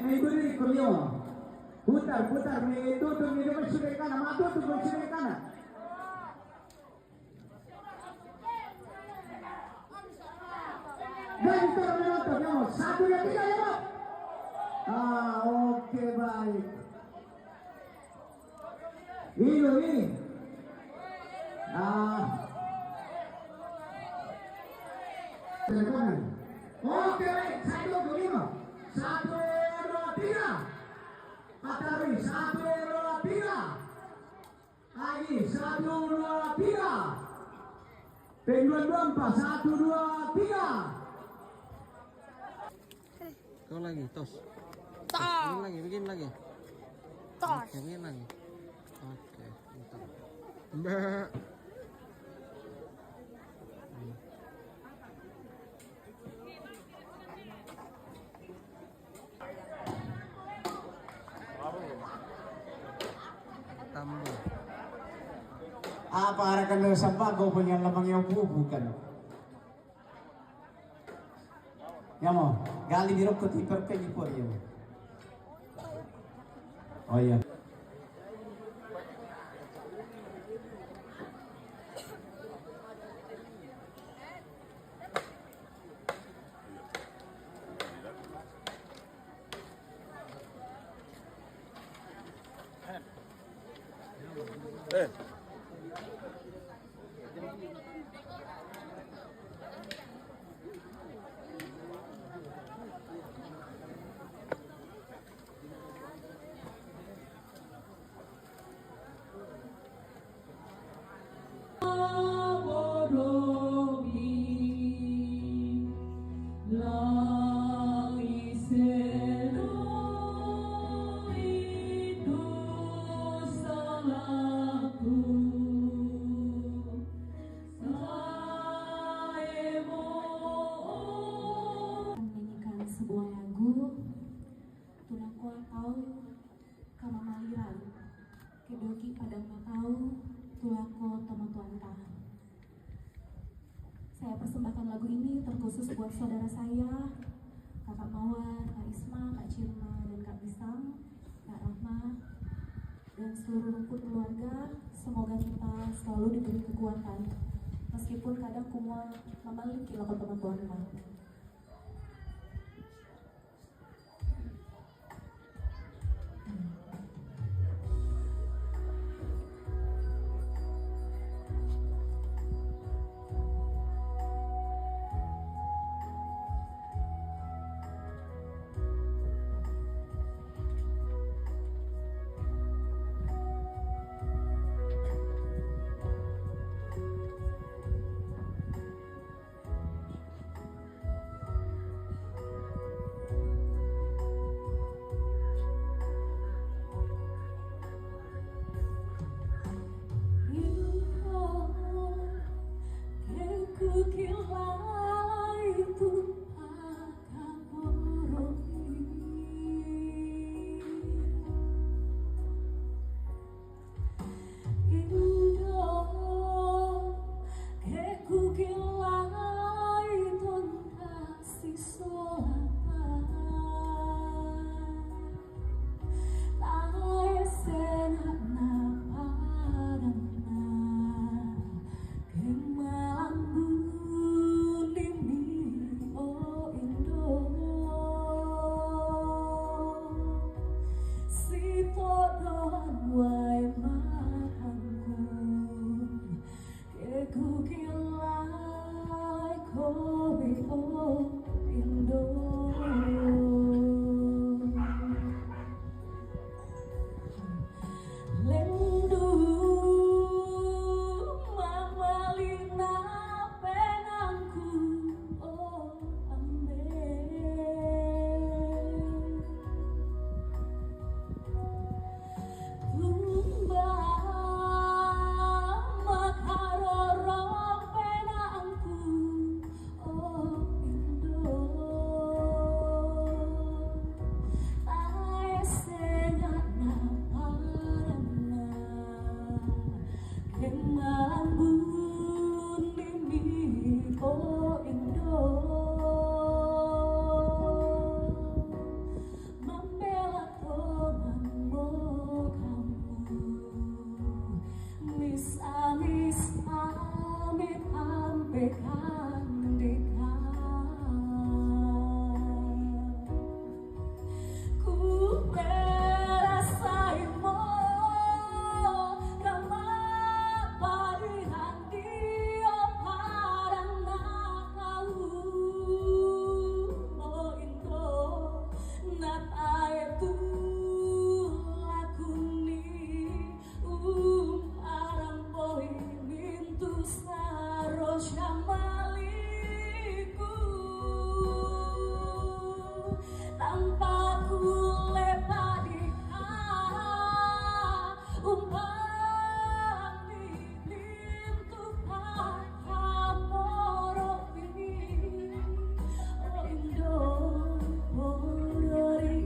May duri kuliyo. Putar, may tutur, may naman sila ka na, matutur, may sila ka na. Ganito na nonton, yamo. 1, 2, 3, yamo. Okay, baik. Ini. Teleponan. Oke, baik. 1, 2, 5. 1, 2, 3. Matahari. 1, 2, 3. Lagi. 1, 2, 3. Penduan 4. 1, 2, 3. Kau lagi, tos. Bikin lagi. Tos. Oke, bikin lagi. Oke, bentar. Mbak. Tambah. Apa arakan dari sambago punya lamang yang bukan? Ya mau, gali di rokok tiper ke di por ya. Oh iya. Sebuah lagu Tunako atau Kamamaliran Kedoki Padang Matau Tulako Tomatuanta. Saya persembahkan lagu ini terkhusus buat saudara saya, Kakak Mawar, Kak Isma, Kak Cirma, dan Kak Bisang, Kak Rahma, dan seluruh rumput keluarga. Semoga kita selalu diberi kekuatan meskipun kadang kumua memiliki lakon Tomatuanta. Amis amit ampekan ku merasain mo kama parihan dia parang nakau mo indo na tayo tulakuni parang boy mintu saro syamaliku tanpa kulepa di umpang di pintu pakamoropi oh indo podori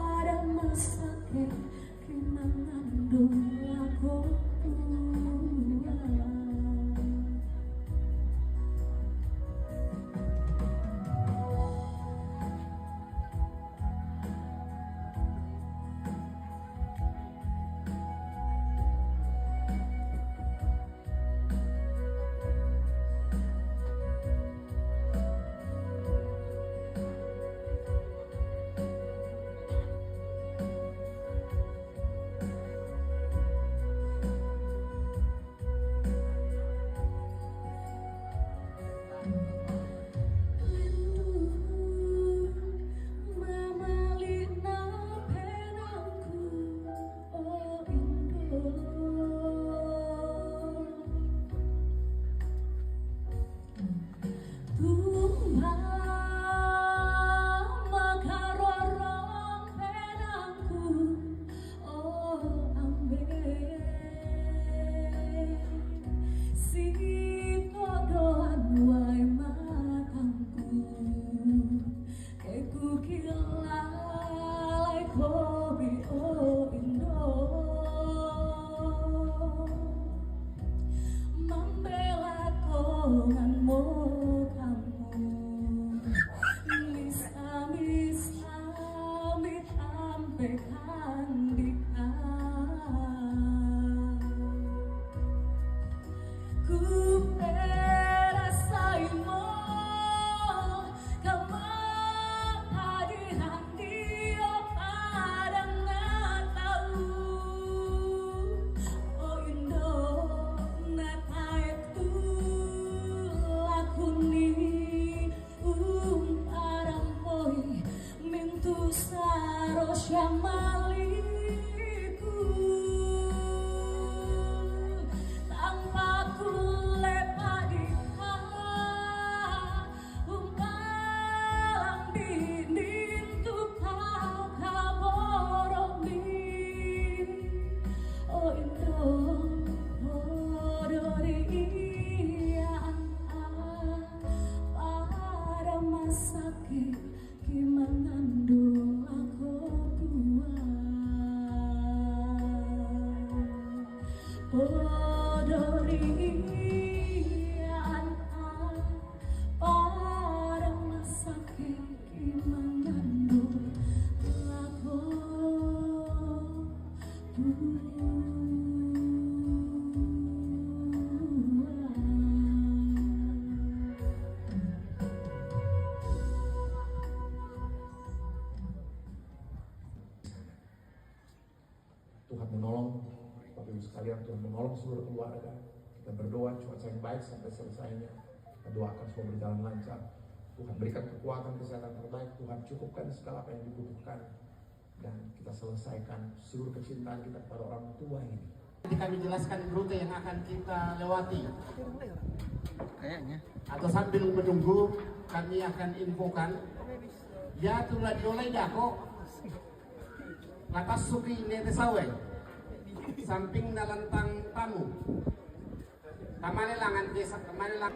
ada masa mengandung aku Tuhan menolong Bapak Ibu sekalian, Tuhan menolong seluruh keluarga. Kita berdoa cuaca yang baik sampai selesainya. Kita doakan semua berjalan lancar. Tuhan berikan kekuatan, kesehatan terbaik. Tuhan cukupkan segala apa yang dibutuhkan. Dan kita selesaikan seluruh kecintaan kita kepada orang tua ini. Kami jelaskan rute yang akan kita lewati. Kayaknya. Atau sambil menunggu kami akan infokan. Ya tulah dioleh dako. Latas suki nete sawe. Samping dalantang tamu. Kamanilangan desa kamanilang.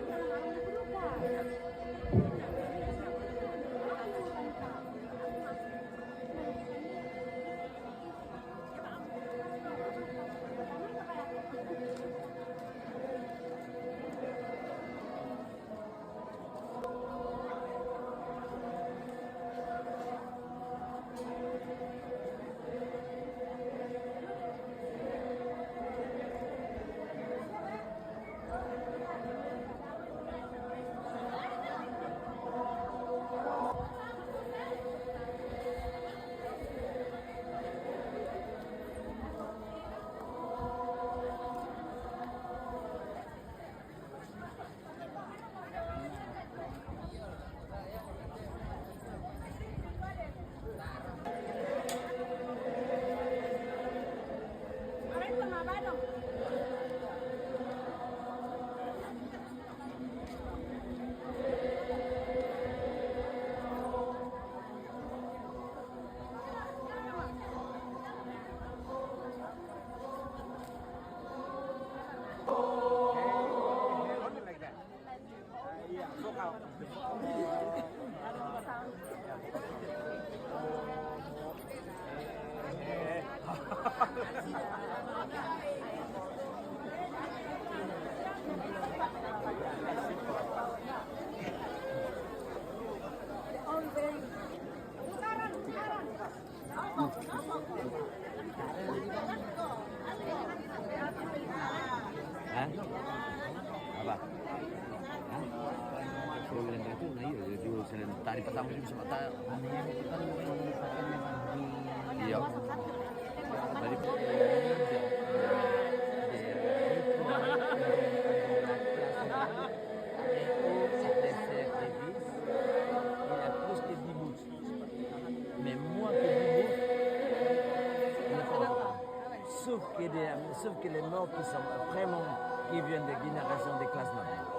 Hah? Apa? Hah? Kalau bilang itu, nah iya, dulu selain tadi pertama juga sempat tahu. Iya. Tadi mais moi qui sauf que les morts qui sont vraiment qui viennent des générations des classes moyennes.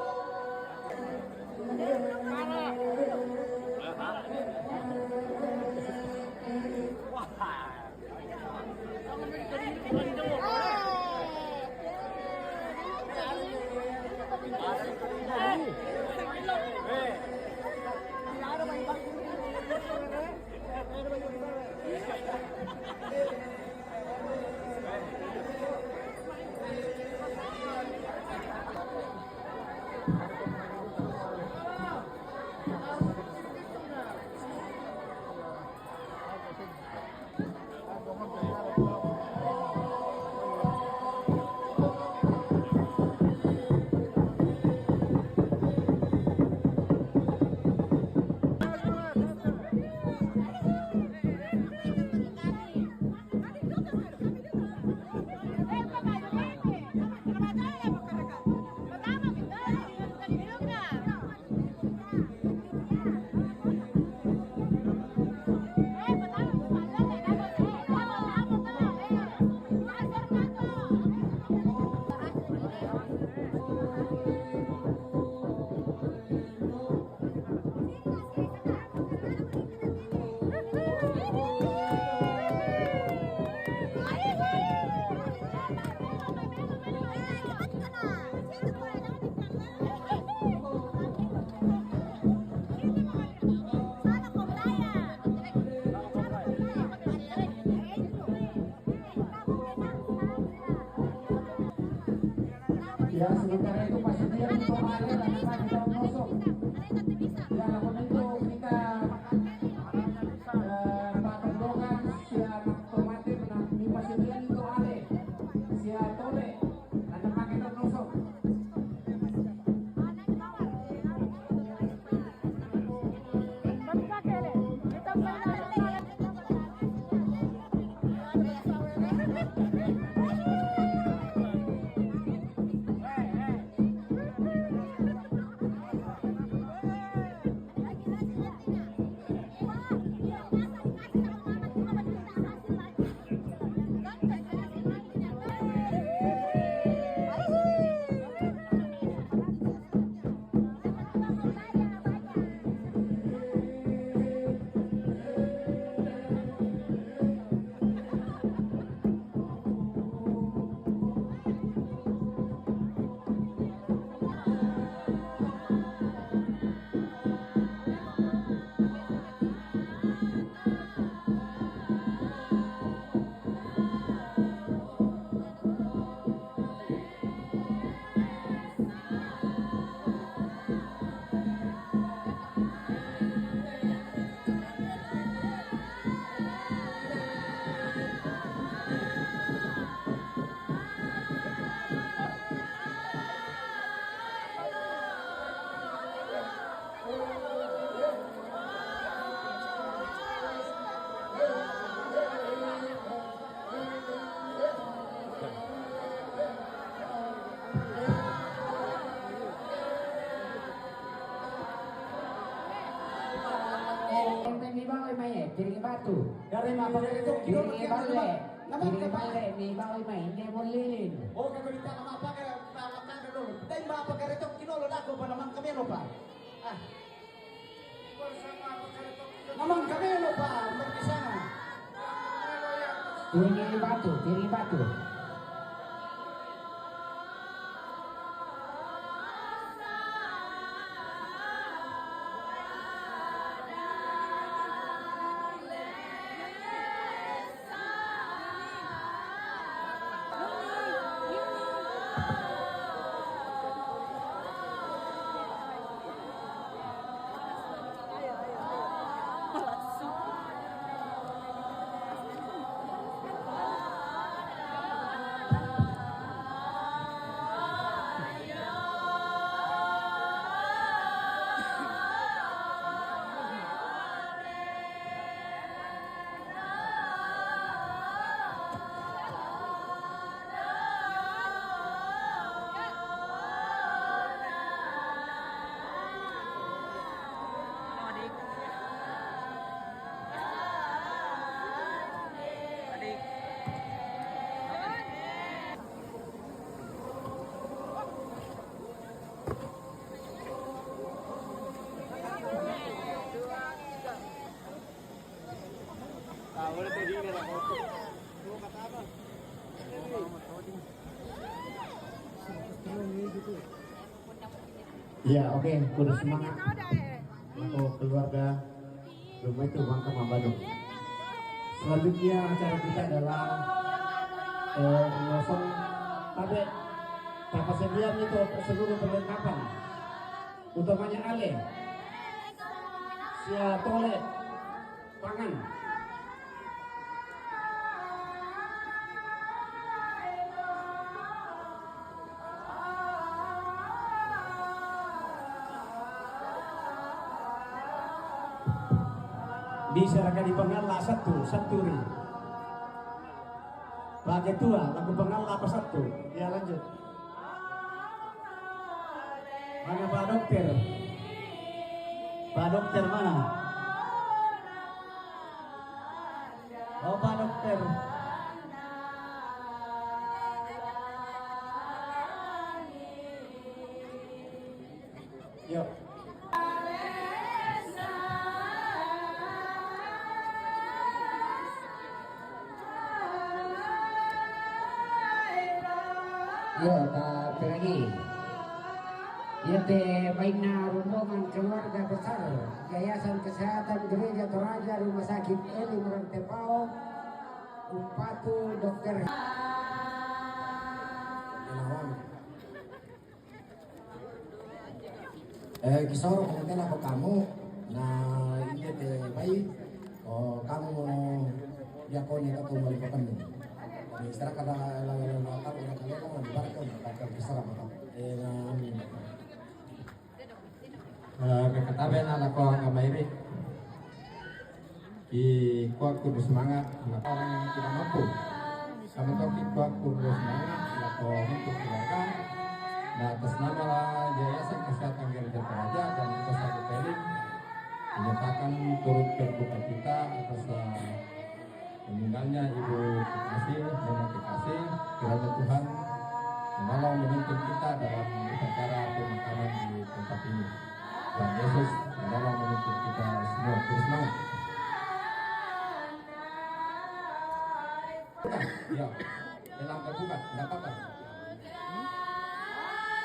Ya, sementara itu masih dia di bawah air dan kita menusuk. Ya, namun itu kita berdoakan siap otomatis di masih dia itu ale siap tole dan kita menusuk. Kiringi batu. Dari apa itu? Kiringi batu. Kiri balik ni bawi main dia boleh. Oh, kami minta nama apa ke makan dulu. Tapi apa ke itu kinolo aku pa naman kami lupa. Ah. Naman kami lupa berkisah. Kiri batu, kiri batu. Ya, oke, kudu semangat. Aku keluarga rumah itu Bangka Mambadong. Selanjutnya acara kita adalah ngosong tabe persediaan itu seluruh perlengkapan, utamanya ale, sia tole, pangan. Diserahkan di pengal satu ri. Bagi tua lagu pengal apa satu? Ya lanjut. Mana Pak Dokter? Pak Dokter mana? Oh Pak Dokter. Yuk. Yo, tak lagi. Ya baiknya rombongan keluarga besar Yayasan Kesehatan Gereja Toraja Rumah Sakit Eli Merantepao Umpatu Dokter Kisah kemudian apa kamu? Nah ini baik. Oh kamu diakoni atau melibatkan ini? Sekarang kada lawan lawan yang kalian kan melibatkan bakal besar apa? Kekataben anak ko ang mairi. Kuat kudu semangat anak orang yang tidak mampu. Sama toki kuat kudu semangat anak ko untuk keluarga. Nah atas nama Yayasan Kesehatan Gereja Toraja dan Kesehatan Peling menyatakan turut berduka cita atas meninggalnya Ibu Kekasih dan Kekasih. Kiranya Tuhan menolong menuntun kita dalam upacara pemakaman di tempat ini. Tuhan Yesus menolong menuntun kita semua bersemangat. Ya, hilang terbuka, tidak apa-apa.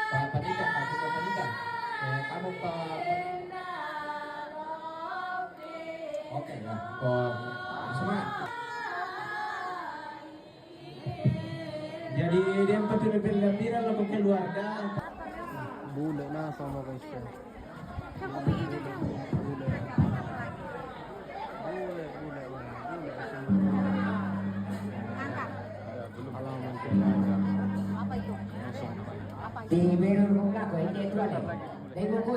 Pak Panika, Pak Panika, kamu Pak. Oke, ya, semangat. Jadi dia betul-betul gembira lalu keluarga. Bule na sama guys. di Meru Bunga ko hindi ito ano. Dahil ko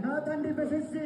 Nathan di posisi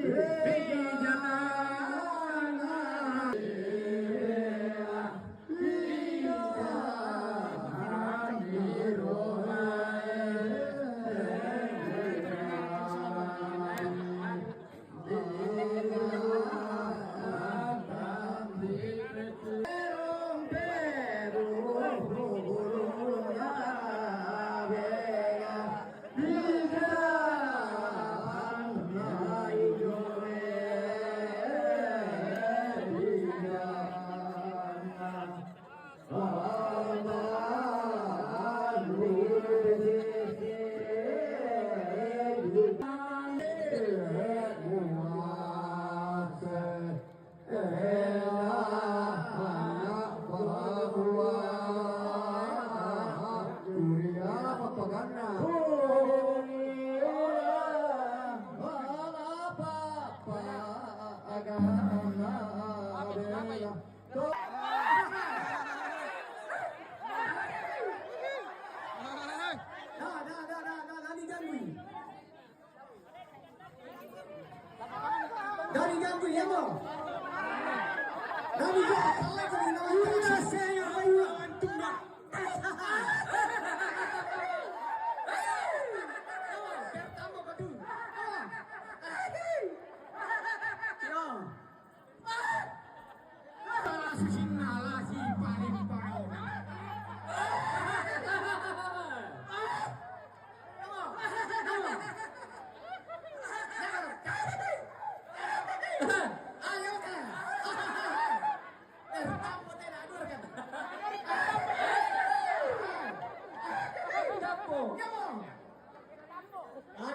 dari ganggu ya mo dari ganggu saya ayo antuna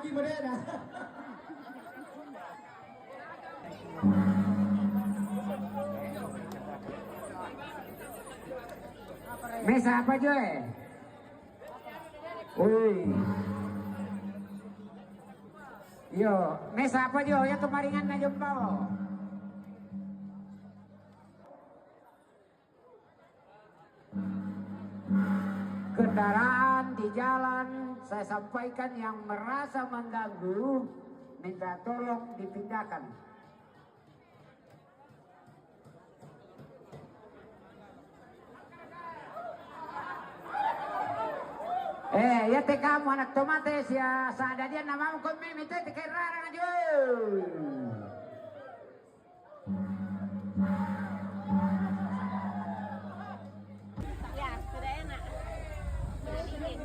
laki mereka. Mesa apa Joy? Wih. Yo, mesa apa Jo? Ya kemaringan na jumpa. Kendaraan di jalan saya sampaikan yang merasa mengganggu minta tolong dipindahkan. Ya te kamu anak tomates ya sada dia namamu kon meme te kerara aja. Ya, sudah enak. Sudah dingin.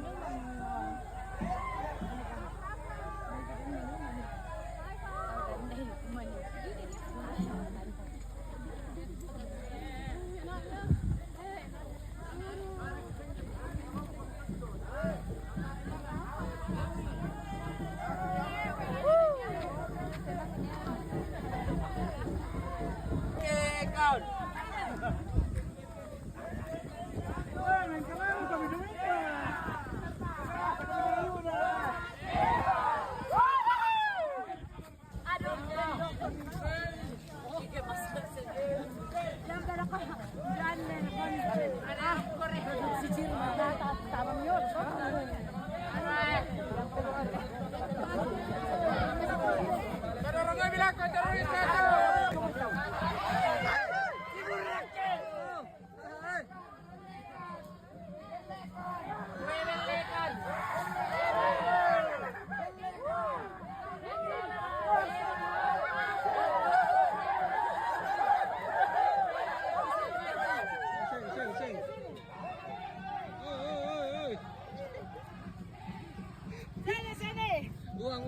Uang.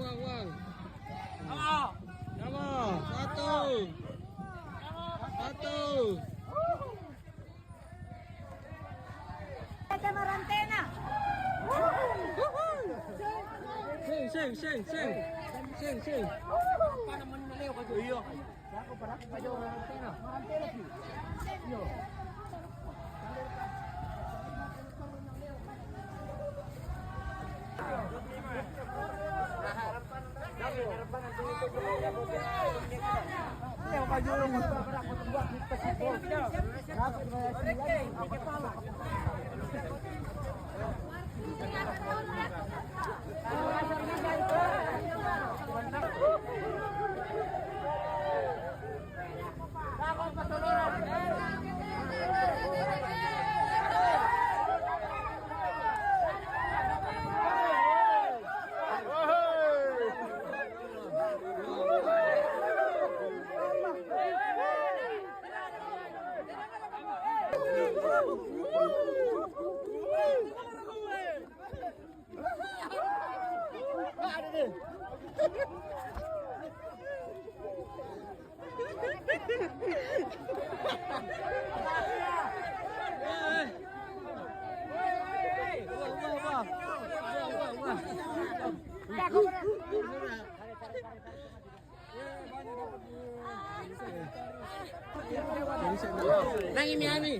Nama. Satu. Ada marantena. Sing. Nang ini ani.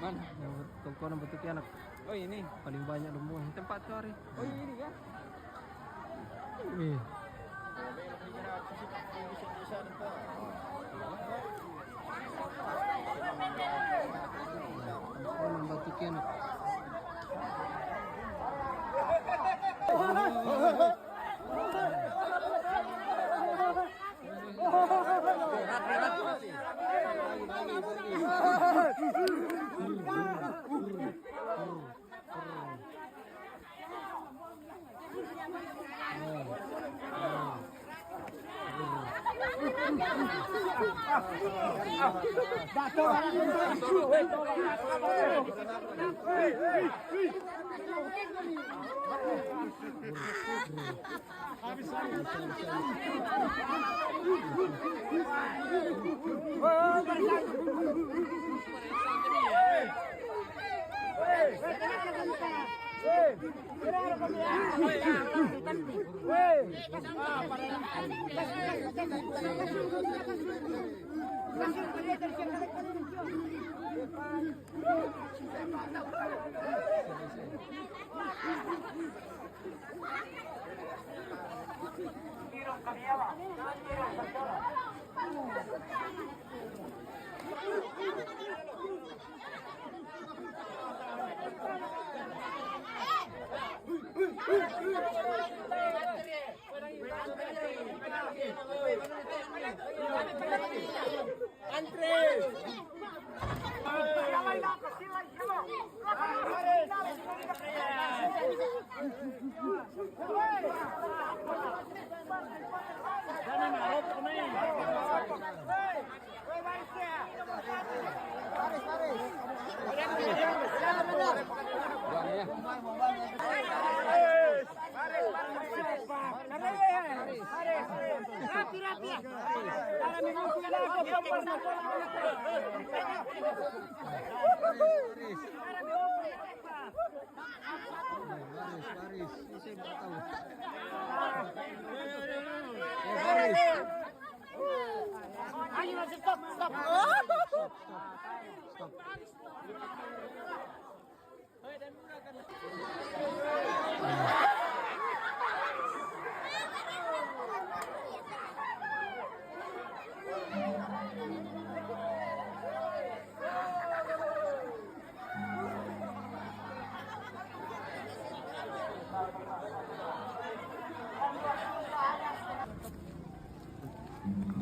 Man, toko ng butik anak. Oh ini paling banyak lumuah tempat cari. Oh ini kan? Ini. Toko ng butik anak.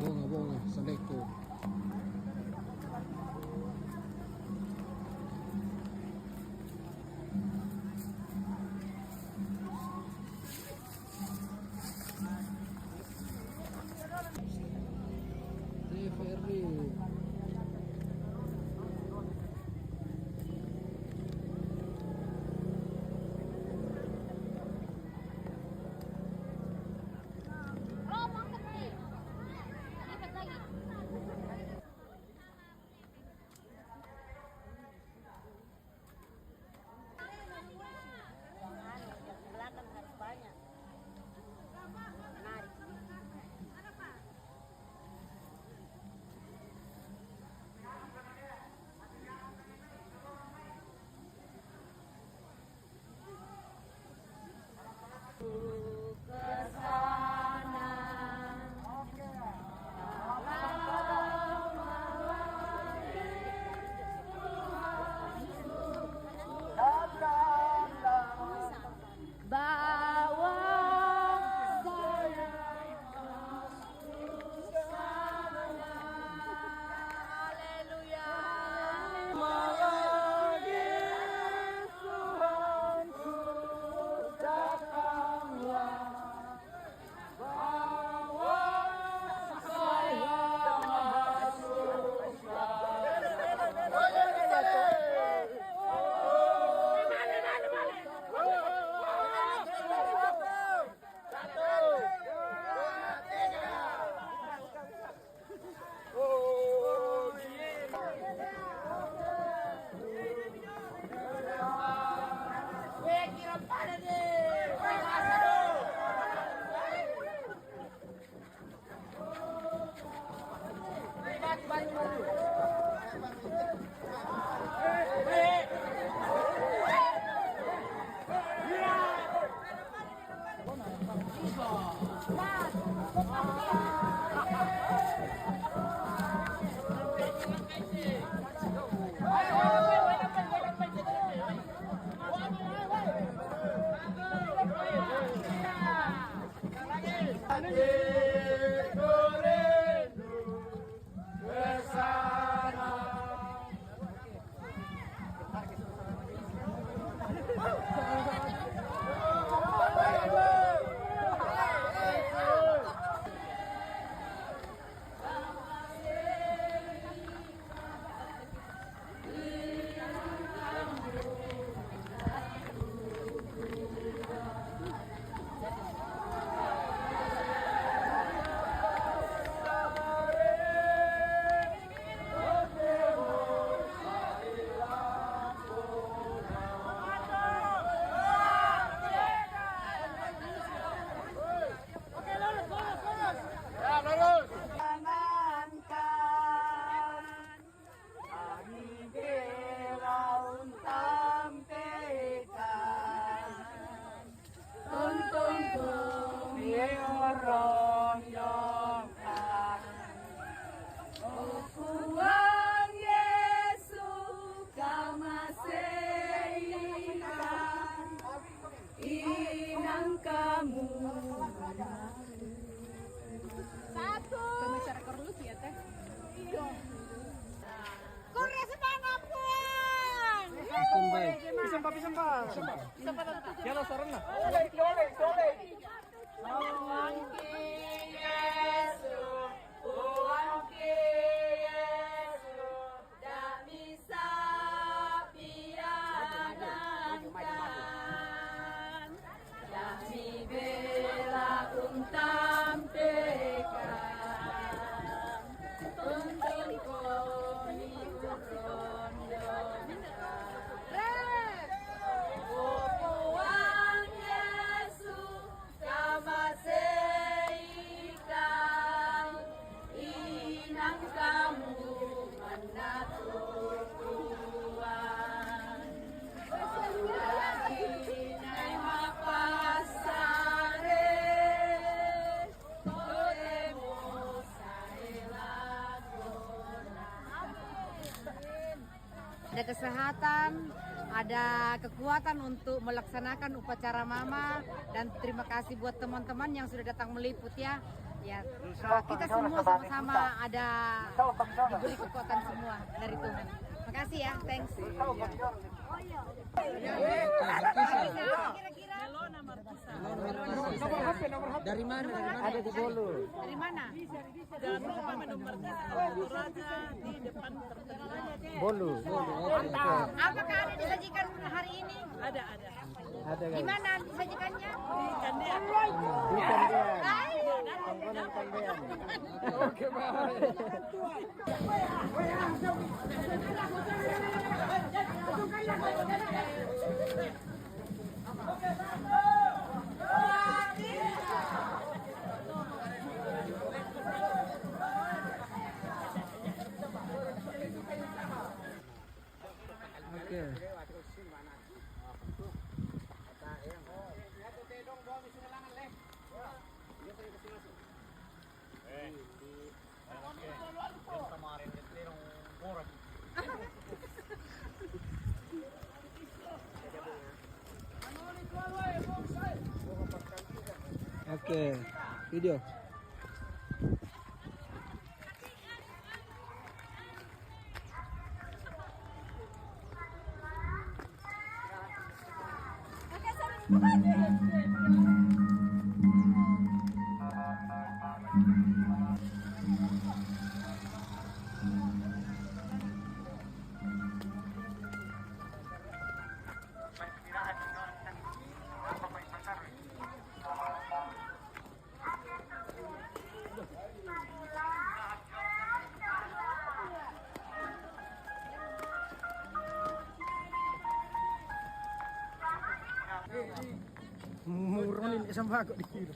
Bunga-bunga sa likod. TVRI. Jangan sorong lah. Ada kesehatan, ada kekuatan untuk melaksanakan upacara mama, dan terima kasih buat teman-teman yang sudah datang meliput ya. Ya, kita semua sama-sama ada diberi kekuatan semua dari Tuhan. Makasih ya, thanks. Kira-kira Dari mana? Ada di Bolu. dari mana? Jangan lupa minum Markisa kalau Raja di depan Bolu. Apakah ada disajikan hari ini? ada. Ada Di mana disajikannya? Di Kandian. Di Kandian. Hai. Tongkonan Kandian. Oke, baik. Oke. Oke, video. Muronin sama aku dikira.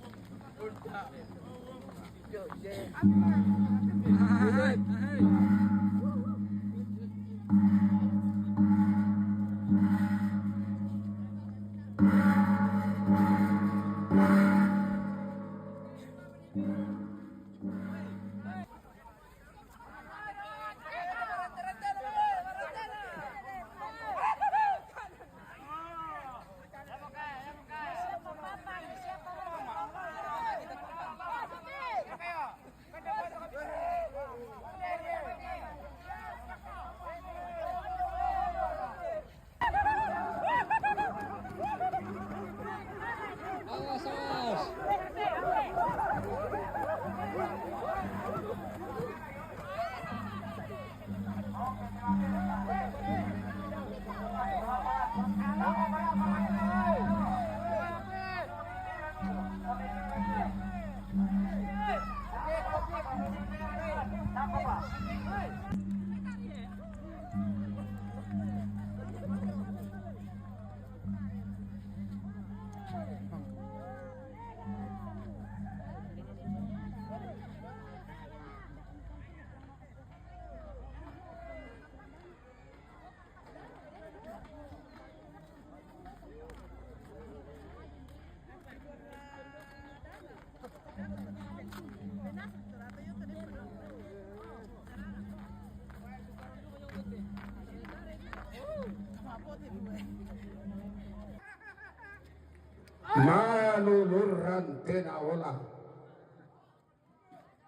Maluluran tenaola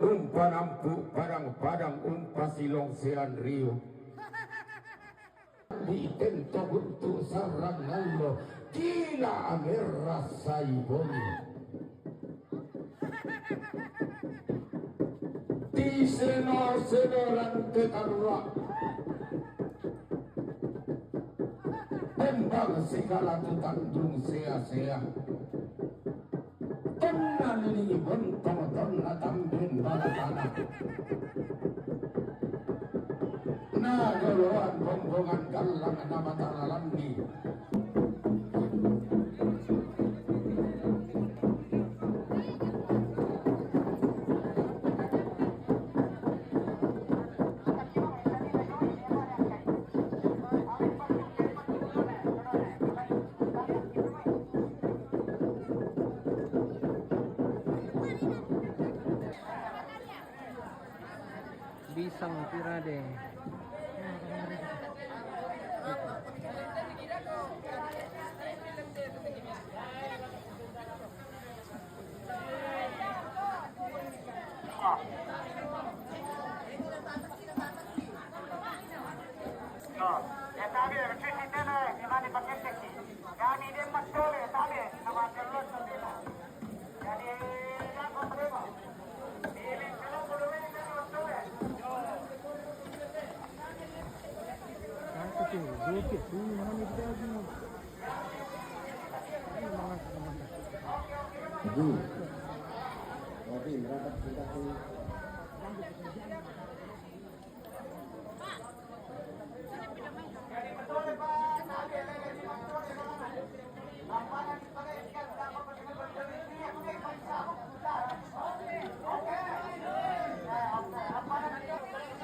umpan ampu padang-padang umpa silong sean rio di tento buntu sarangan lo gila merah saiboni di seno-senoran tetarwa tembang segala tutandung sea-sea tenang ini bentung tengah tambin bala tanah naguluan bongbongan galang nama taralandi Bisang pirade.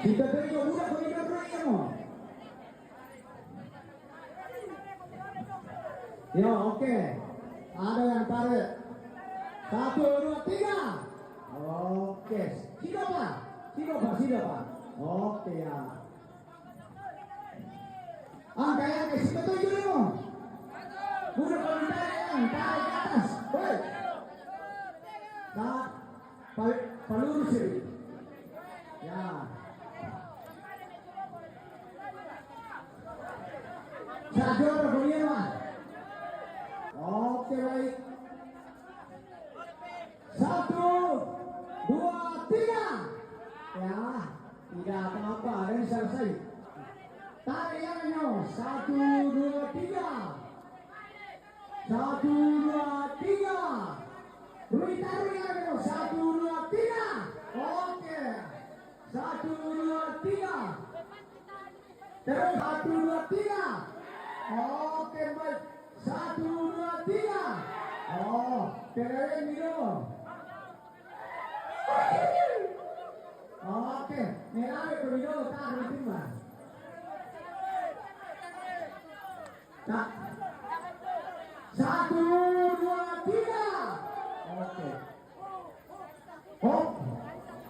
Kita tengok budak pemikiran rakyat mo. Ya, oke. Ada yang tarik. 1, 2, 3. Oke. Sido pak. Oke ya. Kayak ke situ tujuh dulu. Budak pemikiran tarik ke atas. Baik. Nah, pelurus ini. Ya. Sajor begini mas. Oke baik. 1, 2, 3. Ya, tidak apa-apa dan selesai. Tariannya 1, 2, 3. 1, 2, 3. Beri tariannya 1, 2, 3. Oke. 1, 2, 3. Terus 1, 2, 3. Oke baik. 1, 2, 3. Oh, keren minum. Oke, merah ke minum tak timbang. Tak. 1, 2, 3. Oke. Hop.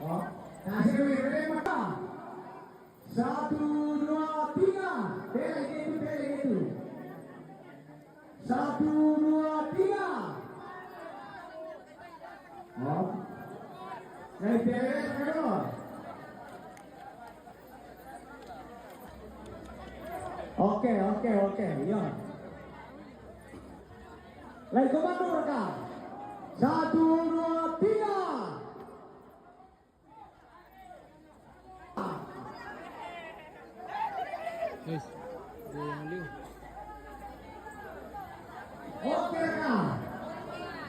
Oh, kasih duit mata. 1, 2, 3. Beli gitu. 1, 2, 3. Oh. Naik beres kedua. Oke. Ya. Lagi komando mereka. 1, 2, 3. Guys, yang liu. Oke rekam.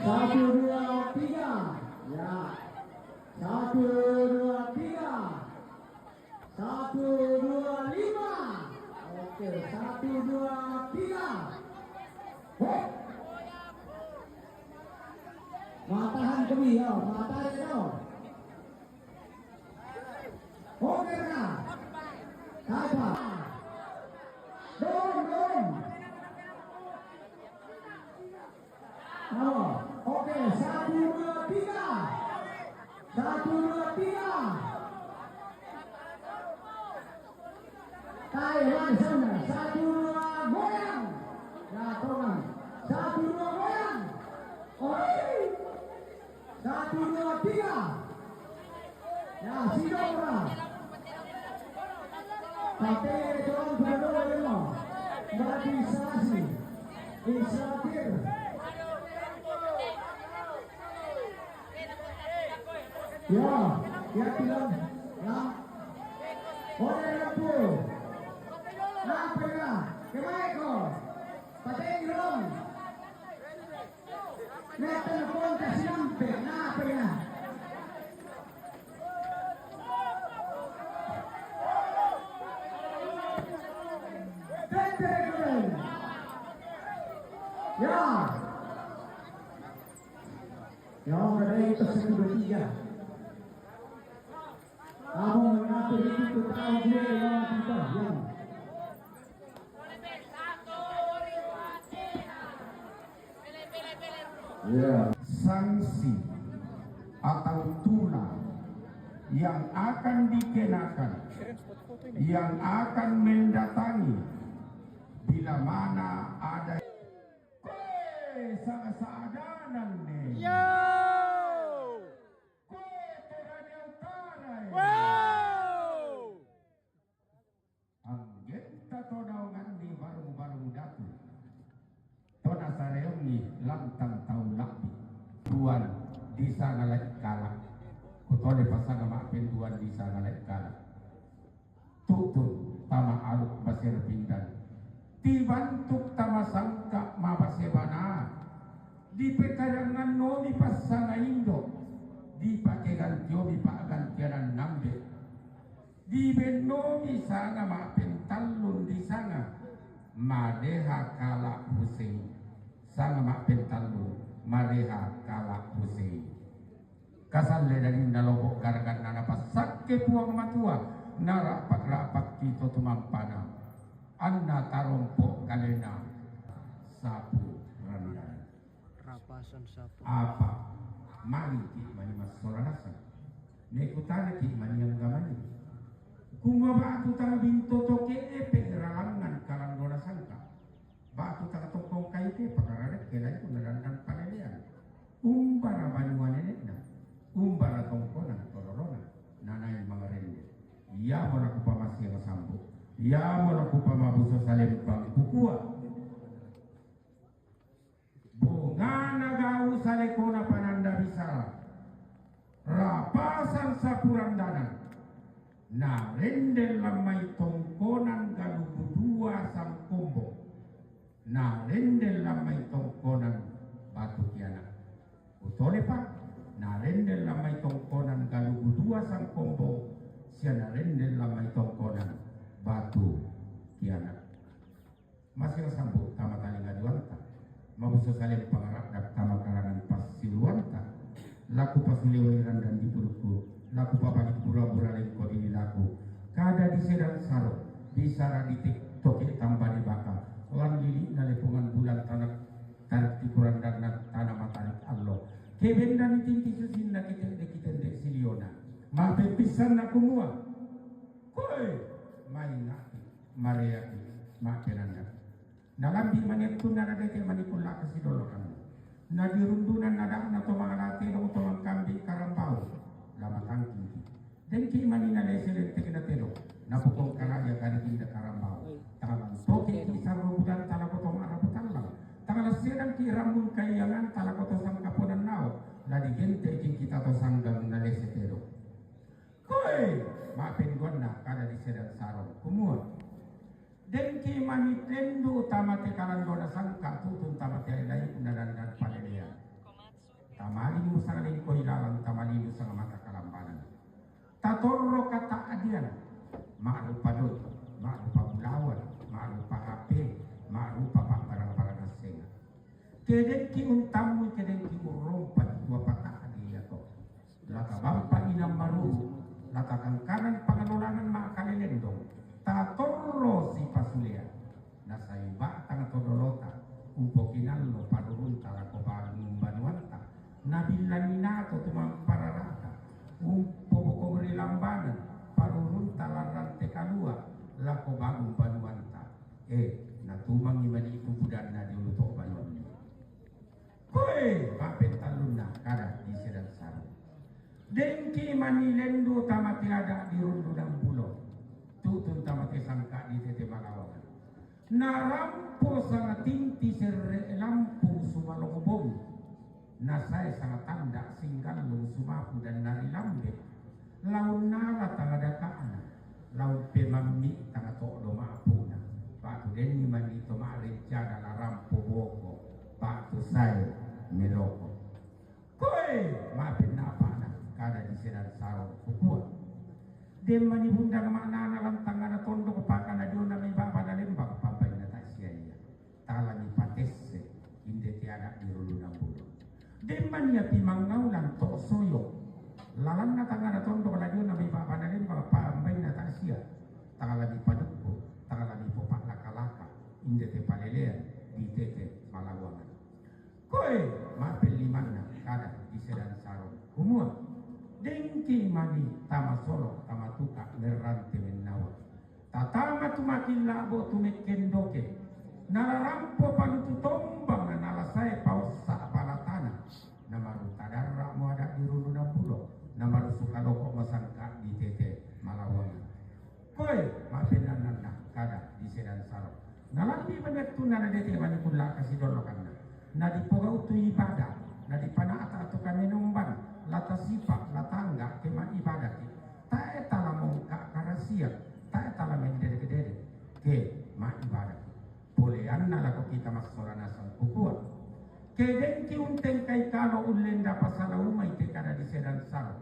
1, 2, 3. Ya. 1, 2, 3. 1, 2, 5. Oke. 1, 2, 3. Hop. Matahan kami ya. Matahan ya. Oke rekam. Kaipa. Dom. Oh, oke, 1, 2, 3. 1, 2, 3. Taiwan sana. 1, 2, goyang. Ya, tolong. 1, 2, goyang. Oke. 1, 2, 3. Ya, sidora. Tapi tolong berdua dulu. Bagi Salasi, Isafir. Ya, ya tidak. Ya. Oleh lampu. Apa ya? Kemaiko. Patay dong. May telepon kasi lampe. Apa ya? Ya. Ya, ada itu kedua. Kamu mengatur itu tahu dia yang kita yang. Ya, sanksi atau tuna yang akan dikenakan, yang akan mendatangi bila mana ada sangat saadanan nih. Yo! Wow! Anggeta todaungan di baru-baru datu. Tona sareungi lantang tahu lapi. Tuan di sana lek kalah. Kutone pasang maafin tuan di sana lek kalah. Tutun tama aluk basir pindan. Dibantuk tama sangka mabasebana. Di pekarangan no di pasanga indo. Di pakegan tio di pagantianan nambe. Di benomi sana maafin talun di sana. Madeha kala Hussein. Sana maafin talun. Madeha kala Hussein. Kasalle dari nalobok garagan nanapas sakke puang matua. Narapak-rapak kito tumampana. Anna tarompo kalena sapu randan. Rapasan sapu. Apa? Mari ki mani mas soranasan. Nekutana ki mani yang gamani. Kuma batu tang binto toke epe ralangan kalang dona sangka. Batu tang tokong kaite pakarare kelai kunarandan panelian. Umbara banuan enekna. Umbara tongkonan tororona. Nanay mga rende. Iya mo na kupamasi ang sambo. Ya melaku pamabuso salim pangkukua bunga nagau salekona pananda bisa rapasan sapurandanan na rendel lamai tongkonan galugu dua sang kombo na rendel lamai tongkonan batu kiana utole pak na rendel lamai tongkonan galugu dua sang kombo siana rendel lamai tongkonan batu kiana masih sambut tama tali ngaduanta mabuso salim pangarap dak tama karangan pas siluanta laku pas liwiran dan dipurku laku papa di pura-pura lengko ini laku kada di sedang saro bisa di tiktok tambah di baka lan lili na lepungan bulan tanah tikuran dan tanah matalik Allah kebenda ni tinti susin na kita dek siliona mape pisan na kumua koi mainaki mariaki makenanda nalambi manitu naradete manipula kasidolokan na dirundunan nada na to mga lati no to ang kambi karambao lamatang kinti den ki manina leselente kinatelo napukong karaya kaniti da karambao tangan toke ki sarubudan talakotong arabutan lang tangan sedang ki ramun kayangan talakoto sang kaponan nao ladi gente ki kita to sanggang na lesetero koi maafin gonna kada di sedang sarong kumua dengki manitendo tamate kalan gona sangka tutun tamate lai unadan panelia tamali musangalin ko ilalang tamali musang mata kalambanan tatorro kata adian ma'rupa dot ma'rupa bulawan ma'rupa HP ma'rupa barang-barang asing kedengki untamu kedengki urompat dua patah adia to laka bampa inam maru latakan kanan pengelolangan makalelendong tatorro si pasulia nasaiba tang todolota umpokinan lo padurun talako bagung banuanta nabilanina to tumang pararata umpo lambanan padurun talarante kalua lako bagung banuanta natumang imani iku budan na diulutok banuan koe mapen taluna kada di sedang sarung dengki manilendo tamati ada di rundu ng bulo tutun tamati sangka di tete malawagan Narampo sangat tinti serre lampu sumalongobong. Nasay sangat tanda singgalung sumapu dan nari lambe. Laun nala tangadakaan. Laun pemami tangato maapuna. Pak deni manito maareja dala rampo boko. Pak saya meloko. Koe maafin apa na kada di sedan sarong kukuat. Dem mani bunda mana alam tangana tondo kepakan na diona may bapa na lembang pampay na tasya niya. Tala ni patesse hindi tiada di rulu ng bulo. Dem mani api mangaulan to soyo. Lalan na tangana tondo na diona may bapa na lembang pampay na tasya. Tangala ni padukko, tangala ni popak laka-laka, hindi te palelean di tete malawangan. Koe maafin liman na kada di sedan sarong kumua. Dengki mani tama solo tama tuka merante menawa. Tatama tumakin labo tumekken doke. Nalarampo palutu tombang na nalasay pausa palatana. Namaru tadarra mo ada di rulu na pulo. Namaru sukaloko masangka di tete malawangan. Koy maafinanan na kada di sedan sarong. Nalambi banyak tuna na dete mani pula kasi dolokan na. Na di pogau tu ibadah. Na di panaata tu kami numban. Lata sipak, latangga, keman ibadat. Tak etala mongka karasia, tak etala mendede-dede. Ke ma ibadat. Boleh anna laku kita masora nasang kukuat. Ke dengki unteng kai kalo ulenda pasala umay te kada di sedan salo.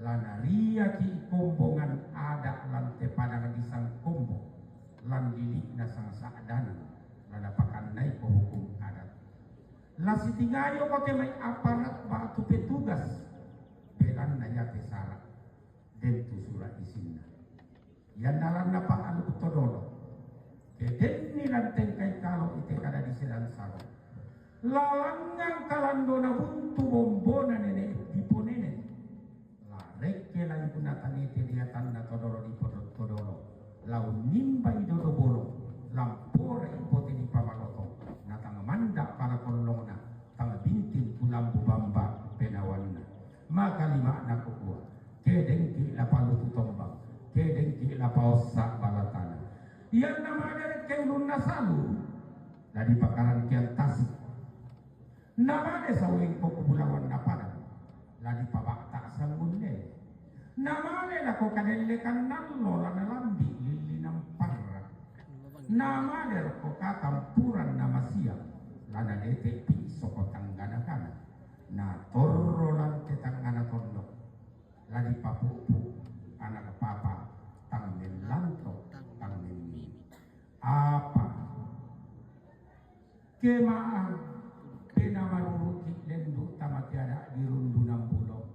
Lana ria ki kombongan ada lante padang di sang kombo. Lan dilik na sang saadana. Lana pakan naik ko hukum adat. Lasi tingayo ko te may aparat batu petugas belan na yate sara dentu surat isinna yan nalan na pa alu todolo ke den nilanteng kay kalo ite kada di sedan saro lalangang kalando na buntu bombona nene diponene la rekke la ipunatan ite dia tanda todolo di todolo lau nimba idodo bolo lampore ipote di pamaloto natang manda para kolongna tang bintin kulambu bamba penawanna maka lima anak kukuha kedengki la palutu tombang kedengki la pausa balatana yang nama dari keulun nasalu dari pakaran kian tasik nama desa weng kokubulawan napadan ladi pabakta sangunne nama le la kokadelekan nallo la nalambi lilinam parra nama le kokatampuran nama siang lana dete piso ko tanggana kana na torro lante tanggana tondo ladi papupu anak papa tangmen lanto tangmen mi apa kemaan penamaruruki lendu tamatiada dirundu nambulo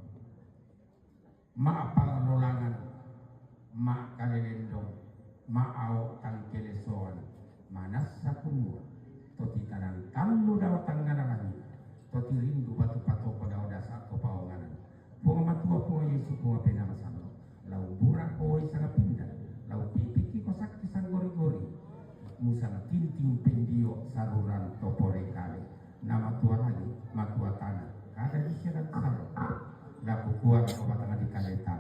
ma panglolangan ma kalelendong ma ao tangkelesoan manas sakumua toti tanang talu daw tanggana lagi toti rindu batu patoko daw dasa ko pawanganan bunga matua po Yesu bunga penamasano lau burak po isang pindah lau pipiki ko sakti sang gori-gori musang tinting pendio saruran topore kale nama tua lagi matua tanah kada disiaran salo laku kuat ko batanga di kaleta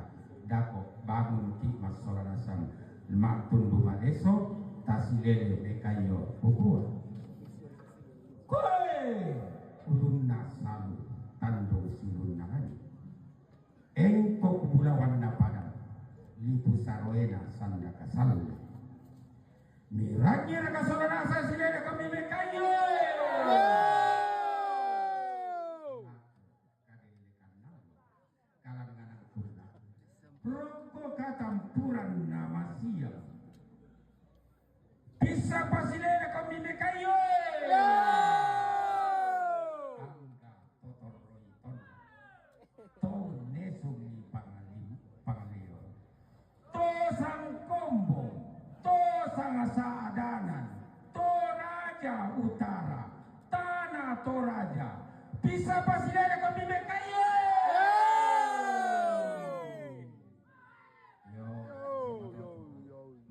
dako bangun ki masola nasang mak tundu madeso tasilele mekayo kukuat koe ulun nasalu tandong silun nangani engko kubulawan na padang lipu saroena sanda kasalu miranya na kasolana sa silele kami mekayo kalangan purna rongko katampuran na masia bisa pasilele kami mekayo Saadanan, Toraja Utara, Tanah Toraja, bisa pasilele kami mekayo.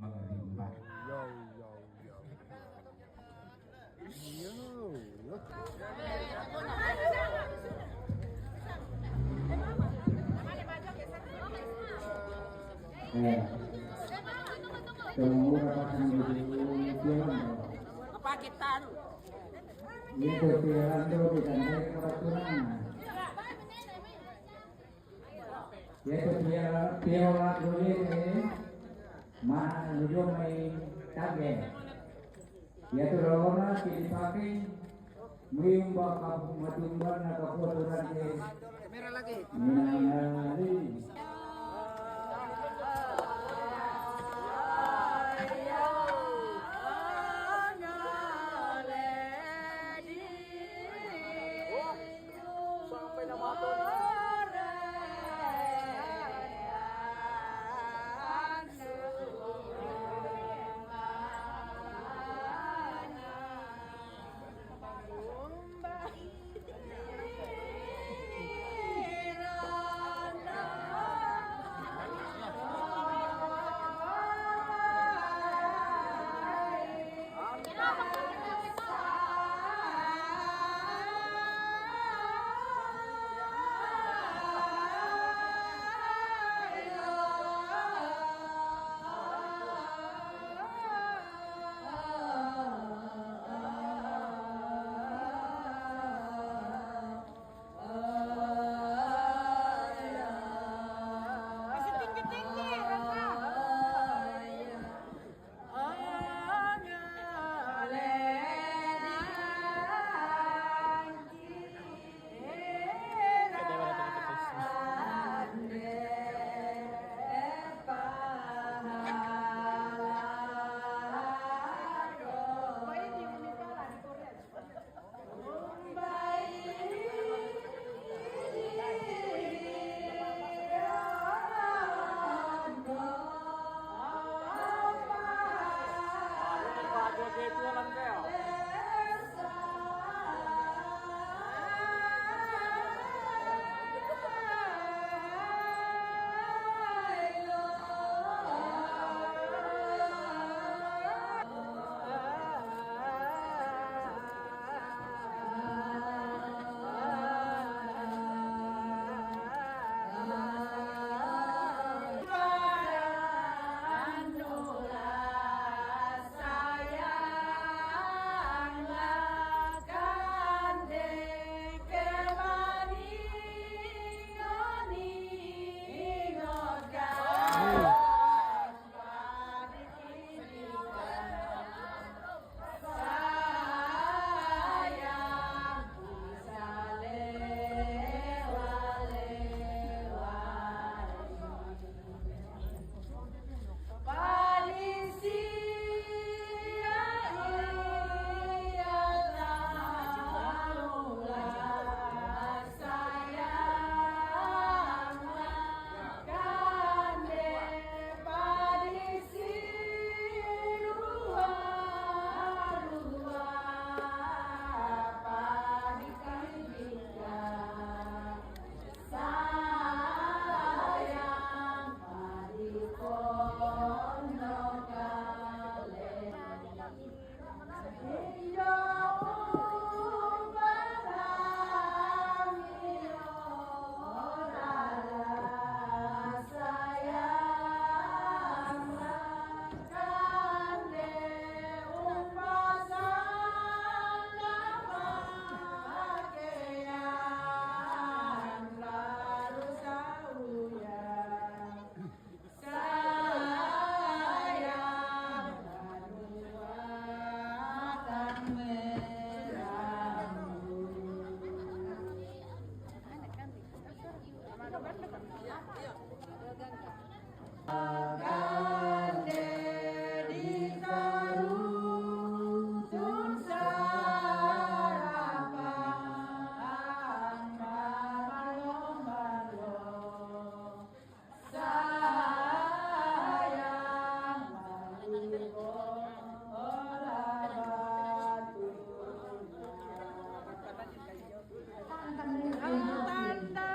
Mengelimbat. Semua akan berjalan. Apa kita? Itu pikiran itu ditandai peraturan. Yaitu pikiran dulu ini mana nuju main target. Yaitu lorona dipakai mimba kampung matumban atau peraturan ini. Merah lagi. Menari. Tanda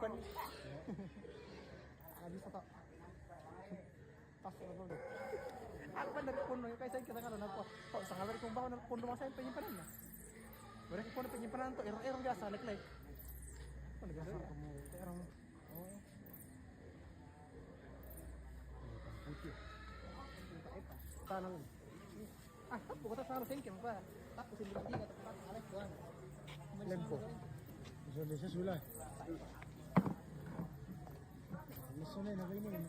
Bukan. Ada satu. Pas apa tuh? Aku kan dari puno kayak saya kita kan apa? Kok sangat dari kumbang dari puno saya penyimpanan lah. Mereka puno penyimpanan untuk error biasa lek-lek. Puno biasa kamu error. Oh. Putih. Apa? Tanang. Aku kata salah sengkem Pak. Aku sendiri kata tempat Alex doang. Lempo. Indonesia sudah. Ini soalnya ini.